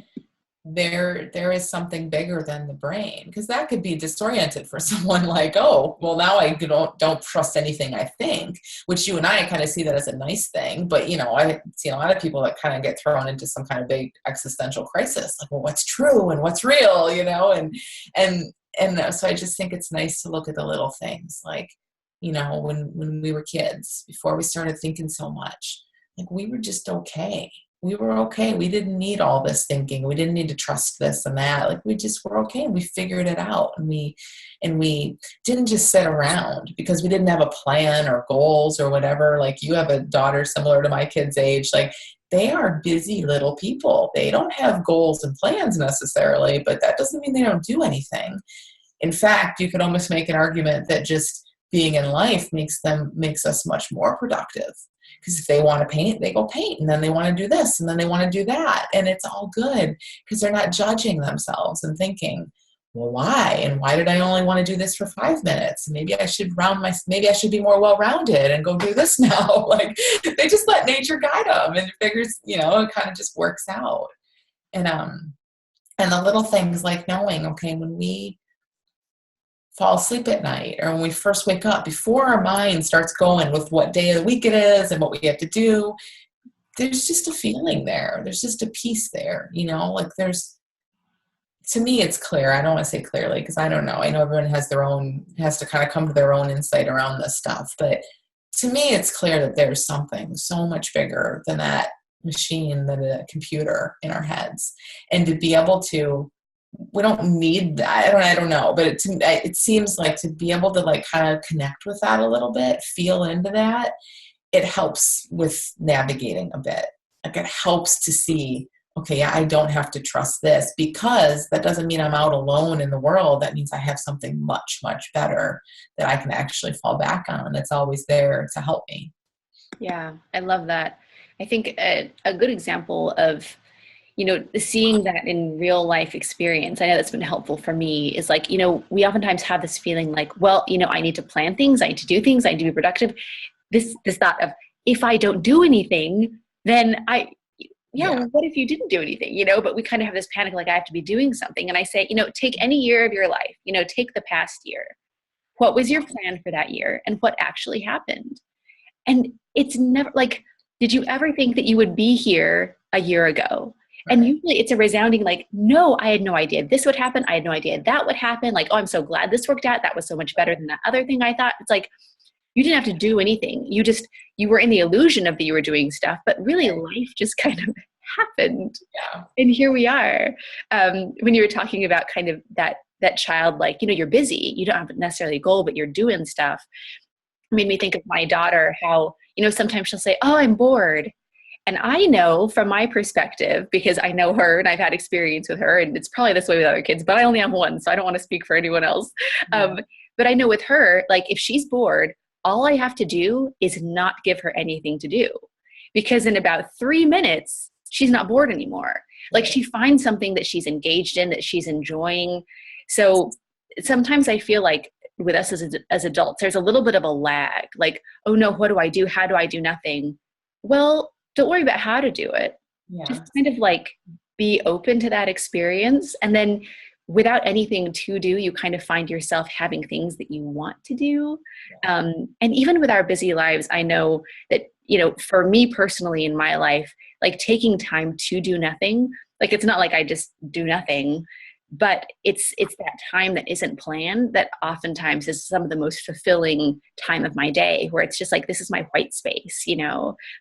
there is something bigger than the brain, because that could be disoriented for someone, like, oh, well, now I don't trust anything I think, which you and I kind of see that as a nice thing. But, I see a lot of people that kind of get thrown into some kind of big existential crisis, like, well, what's true and what's real, and so I just think it's nice to look at the little things, like, when we were kids, before we started thinking so much, like, we were just okay. We were okay. We didn't need all this thinking. We didn't need to trust this and that. Like, we just were okay. And we figured it out. And we didn't just sit around because we didn't have a plan or goals or whatever. Like, you have a daughter similar to my kid's age. Like, they are busy little people. They don't have goals and plans necessarily, but that doesn't mean they don't do anything. In fact, you could almost make an argument that just being in life makes us much more productive. Because if they want to paint, they go paint, and then they want to do this, and then they want to do that. And it's all good because they're not judging themselves and thinking, well, why? And why did I only want to do this for 5 minutes? Maybe I should be more well-rounded and go do this now. Like, they just let nature guide them, and it figures, it kind of just works out. And the little things, like knowing, okay, when we fall asleep at night, or when we first wake up, before our mind starts going with what day of the week it is and what we have to do, there's just a feeling there. There's just a peace there, like to me, it's clear. I don't want to say clearly because I don't know. I know everyone has to kind of come to their own insight around this stuff. But to me, it's clear that there's something so much bigger than that machine, than a computer in our heads. And to be able to, we don't need that. I don't know, but it seems like to be able to like kind of connect with that a little bit, feel into that, it helps with navigating a bit. Like, it helps to see, okay, yeah, I don't have to trust this, because that doesn't mean I'm out alone in the world. That means I have something much, much better that I can actually fall back on. That's always there to help me. Yeah, I love that. I think a good example of seeing that in real life experience, I know that's been helpful for me, is like, we oftentimes have this feeling like, well, I need to plan things, I need to do things, I need to be productive. This thought of, if I don't do anything, then well, what if you didn't do anything, but we kind of have this panic, like, I have to be doing something. And I say, take any year of your life, take the past year. What was your plan for that year, and what actually happened? And it's never like, did you ever think that you would be here a year ago? And usually it's a resounding like, no, I had no idea this would happen. I had no idea that would happen. Like, oh, I'm so glad this worked out. That was so much better than that other thing I thought. It's like, you didn't have to do anything. You were in the illusion of that you were doing stuff, but really life just kind of happened. Yeah. And here we are. When you were talking about kind of that child, like, you're busy, you don't have necessarily a goal, but you're doing stuff. It made me think of my daughter, how, sometimes she'll say, oh, I'm bored. And I know from my perspective, because I know her and I've had experience with her, and it's probably this way with other kids, but I only have one, so I don't want to speak for anyone else. Yeah. But I know with her, like, if she's bored, all I have to do is not give her anything to do. Because in about 3 minutes, she's not bored anymore. Like she finds something that she's engaged in, that she's enjoying. So sometimes I feel like with us as adults, there's a little bit of a lag. Like, oh no, what do I do? How do I do nothing? Well, don't worry about how to do it. Just kind of like be open to that experience. And then without anything to do, you kind of find yourself having things that you want to do. And even with our busy lives, I know that, for me personally in my life, like taking time to do nothing, like it's not like I just do nothing, but it's that time that isn't planned that oftentimes is some of the most fulfilling time of my day, where it's just like, this is my white space,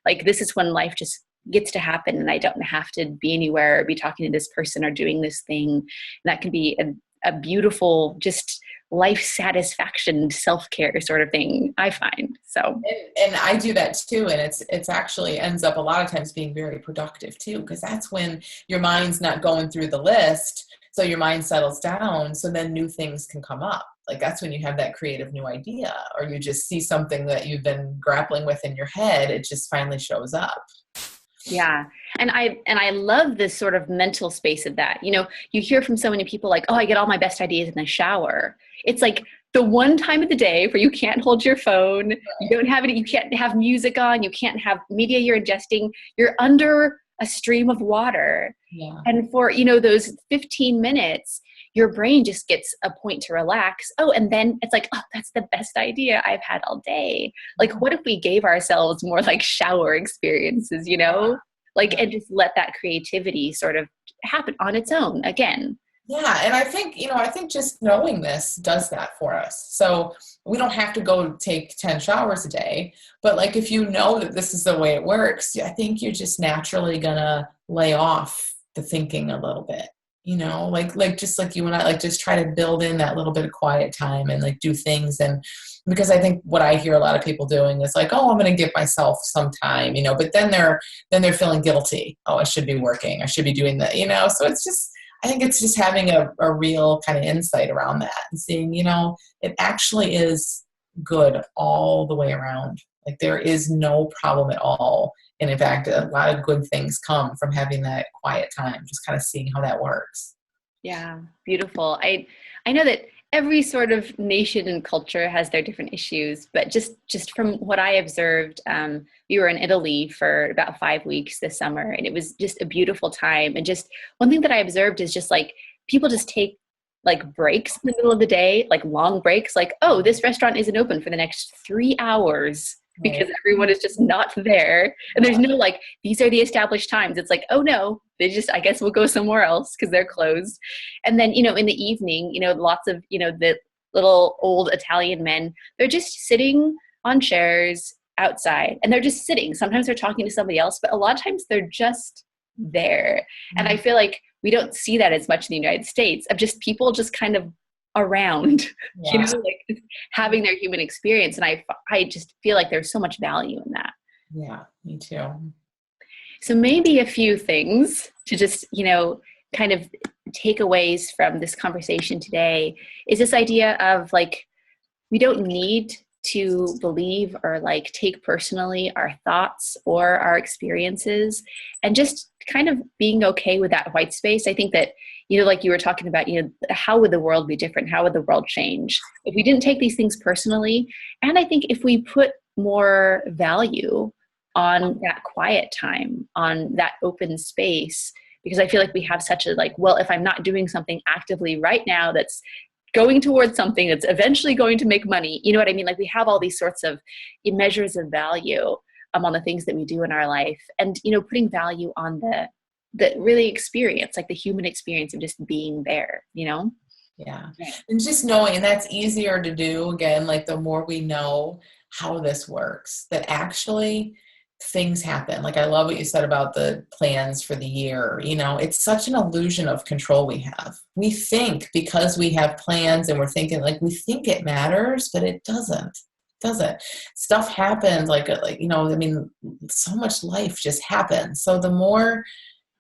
like this is when life just gets to happen and I don't have to be anywhere or be talking to this person or doing this thing. And that can be a beautiful, just life satisfaction, self-care sort of thing, I find. So, and I do that too. And it's actually ends up a lot of times being very productive too, because that's when your mind's not going through the list. So your mind settles down. So then new things can come up. Like that's when you have that creative new idea, or you just see something that you've been grappling with in your head. It just finally shows up. Yeah. And I love this sort of mental space of that. You hear from so many people like, oh, I get all my best ideas in the shower. It's like the one time of the day where you can't hold your phone, you don't have you can't have music on, you can't have media you're ingesting, you're under a stream of water. Yeah. And for, those 15 minutes, your brain just gets a point to relax. Oh, and then it's like, oh, that's the best idea I've had all day. Like, what if we gave ourselves more like shower experiences, like, and just let that creativity sort of happen on its own again. Yeah. And I think just knowing this does that for us. So we don't have to go take 10 showers a day, but like, if you know that this is the way it works, I think you're just naturally gonna lay off the thinking a little bit, like just like you and I, like just try to build in that little bit of quiet time and like do things. And because I think what I hear a lot of people doing is like, oh, I'm going to give myself some time, but then they're feeling guilty. Oh, I should be working. I should be doing that, so it's just, I think it's just having a real kind of insight around that and seeing, it actually is good all the way around. Like there is no problem at all. And in fact, a lot of good things come from having that quiet time, just kind of seeing how that works. Yeah, beautiful. I know that every sort of nation and culture has their different issues, but just from what I observed, we were in Italy for about 5 weeks this summer, and it was just a beautiful time. And just one thing that I observed is just like people just take like breaks in the middle of the day, like long breaks, like, oh, this restaurant isn't open for the next 3 hours because everyone is just not there. And there's no like, these are the established times. It's like, oh no, they just, I guess we'll go somewhere else because they're closed. And then, in the evening, lots of, the little old Italian men, they're just sitting on chairs outside and they're just sitting. Sometimes they're talking to somebody else, but a lot of times they're just there. Mm-hmm. And I feel like we don't see that as much in the United States, of just people just kind of around, like having their human experience. And I just feel like there's so much value in that. Yeah, me too. So maybe a few things to just, kind of takeaways from this conversation today is this idea of like, we don't need to believe or like take personally our thoughts or our experiences, and just kind of being okay with that white space. I think that, like you were talking about, how would the world be different? How would the world change if we didn't take these things personally? And I think if we put more value on that quiet time, on that open space, because I feel like we have such a like, well, if I'm not doing something actively right now that's going towards something that's eventually going to make money, you know what I mean? Like we have all these sorts of measures of value on the things that we do in our life, and, putting value on the really experience, like the human experience of just being there, Yeah. And just knowing, and that's easier to do again, like the more we know how this works, that actually things happen. Like I love what you said about the plans for the year. It's such an illusion of control we have. We think because we have plans and we're thinking like we think it matters, but it doesn't. Stuff happens like so much life just happens. So the more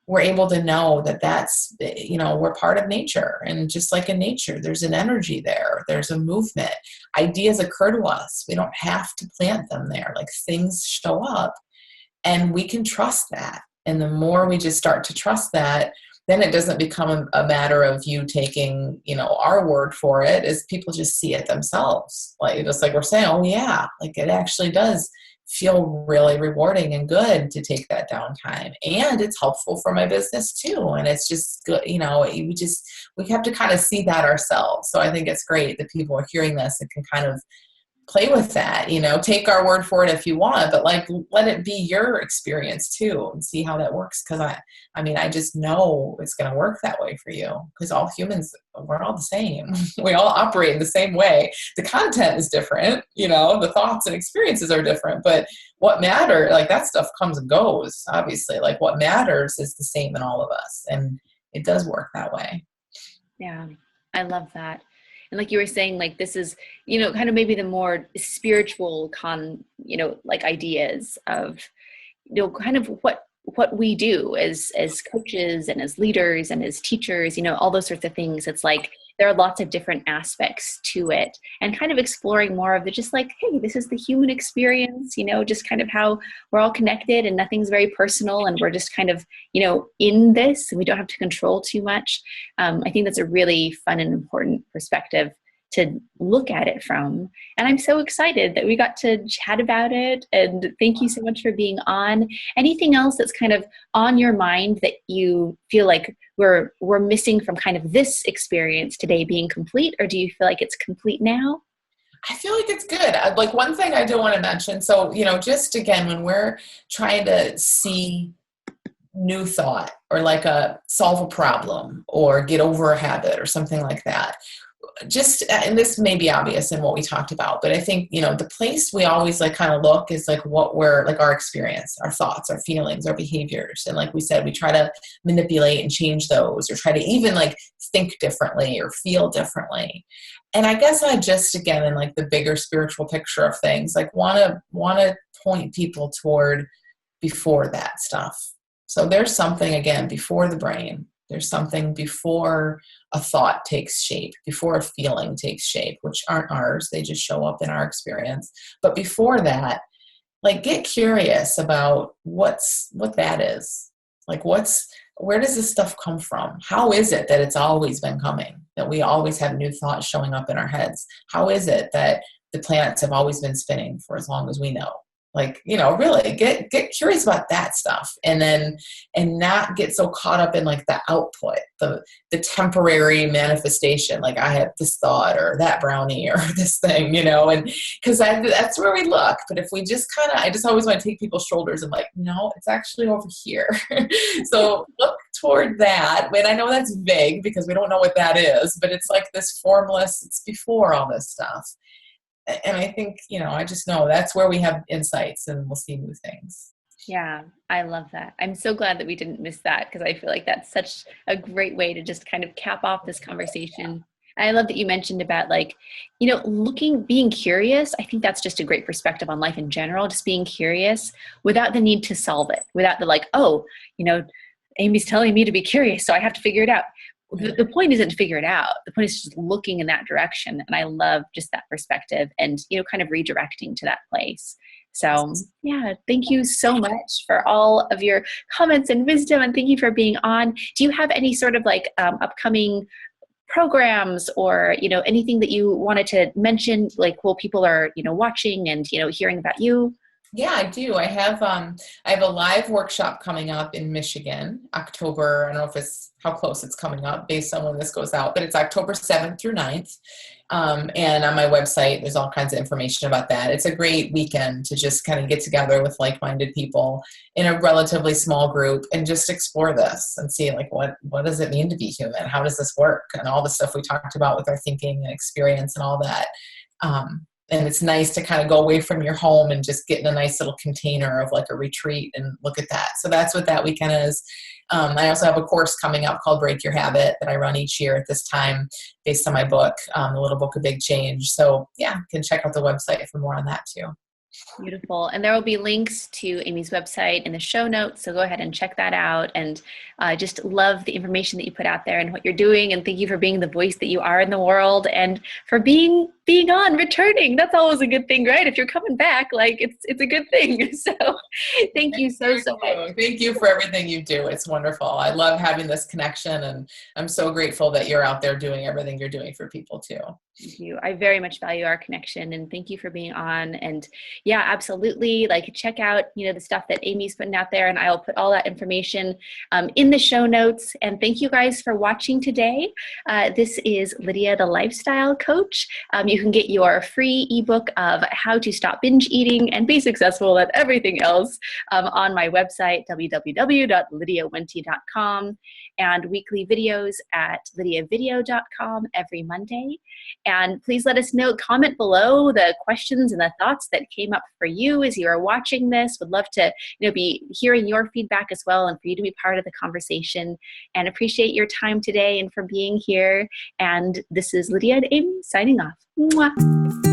we're able to know that that's, we're part of nature, and just like in nature, there's an energy there. There's a movement. Ideas occur to us. We don't have to plant them there. Like things show up, and we can trust that. And the more we just start to trust that, then it doesn't become a matter of you taking, our word for it, as people just see it themselves. Like, just like we're saying, oh yeah, like it actually does feel really rewarding and good to take that downtime. And it's helpful for my business too. And it's just good, we have to kind of see that ourselves. So I think it's great that people are hearing this and can kind of play with that, take our word for it if you want, but like, let it be your experience too and see how that works. Cause I just know it's going to work that way for you, because all humans, we're all the same. We all operate in the same way. The content is different, the thoughts and experiences are different, but what matters, like that stuff comes and goes, obviously. Like what matters is the same in all of us. And it does work that way. Yeah, I love that. And like you were saying, like this is, kind of maybe the more spiritual like ideas of, kind of what we do as coaches and as leaders and as teachers, all those sorts of things. It's like there are lots of different aspects to it, and kind of exploring more of the just like, hey, this is the human experience, just kind of how we're all connected and nothing's very personal, and we're just kind of, in this, and we don't have to control too much. I think that's a really fun and important perspective to look at it from. And I'm so excited that we got to chat about it. And thank you so much for being on. Anything else that's kind of on your mind that you feel like we're missing from kind of this experience today being complete? Or do you feel like it's complete now? I feel like it's good. Like one thing I do want to mention. So, just again, when we're trying to see new thought or like solve a problem or get over a habit or something like that, and this may be obvious in what we talked about, but I think, the place we always like kind of look is like what we're like our experience, our thoughts, our feelings, our behaviors. And like we said, we try to manipulate and change those, or try to even like think differently or feel differently. And I guess I just, again, in like the bigger spiritual picture of things, like want to point people toward before that stuff. So there's something, again, before the brain. There's something before a thought takes shape, before a feeling takes shape, which aren't ours. They just show up in our experience. But before that, like get curious about what that is. Like where does this stuff come from? How is it that it's always been coming? That we always have new thoughts showing up in our heads? How is it that the planets have always been spinning for as long as we know? Like, really get curious about that stuff, and not get so caught up in like the output, the temporary manifestation. Like I have this thought or that brownie or this thing, and because that's where we look. But if we just I just always want to take people's shoulders and like, no, it's actually over here. So look toward that. And I know that's vague because we don't know what that is, but it's like this formless, it's before all this stuff. And I think, I just know that's where we have insights and we'll see new things. Yeah, I love that. I'm so glad that we didn't miss that, because I feel like that's such a great way to just kind of cap off this conversation. And I love that you mentioned about like, being curious. I think that's just a great perspective on life in general, just being curious without the need to solve it, without the like, oh, Amy's telling me to be curious, so I have to figure it out. The point isn't to figure it out. The point is just looking in that direction. And I love just that perspective and, kind of redirecting to that place. So yeah, thank you so much for all of your comments and wisdom. And thank you for being on. Do you have any sort of like upcoming programs or, anything that you wanted to mention, like while people are, watching and, hearing about you? Yeah, I do. I have a live workshop coming up in Michigan, October. I don't know how close it's coming up based on when this goes out, but it's October 7th through 9th. And on my website, there's all kinds of information about that. It's a great weekend to just kind of get together with like-minded people in a relatively small group and just explore this and see like, what does it mean to be human? How does this work? And all the stuff we talked about with our thinking and experience and all that. And it's nice to kind of go away from your home and just get in a nice little container of like a retreat and look at that. So that's what that weekend is. I also have a course coming up called Break Your Habit that I run each year at this time based on my book, The Little Book of Big Change. So yeah, you can check out the website for more on that too. Beautiful. And there will be links to Amy's website in the show notes. So go ahead and check that out. And just love the information that you put out there and what you're doing. And thank you for being the voice that you are in the world and for being on, returning. That's always a good thing, right? If you're coming back, like it's a good thing. So thank you so much. Thank you for everything you do. It's wonderful. I love having this connection, and I'm so grateful that you're out there doing everything you're doing for people too. Thank you. I very much value our connection, and thank you for being on. And yeah, absolutely. Like, check out, the stuff that Amy's putting out there, and I'll put all that information in the show notes. And thank you guys for watching today. This is Lydia, the lifestyle coach. You can get your free ebook of how to stop binge eating and be successful at everything else on my website, www.lydiawenti.com, and weekly videos at lydiavideo.com every Monday. And please let us know, comment below the questions and the thoughts that came up for you as you are watching this. Would love to be hearing your feedback as well, and for you to be part of the conversation, and appreciate your time today and for being here. And this is Lydia and Amy signing off. Mwah.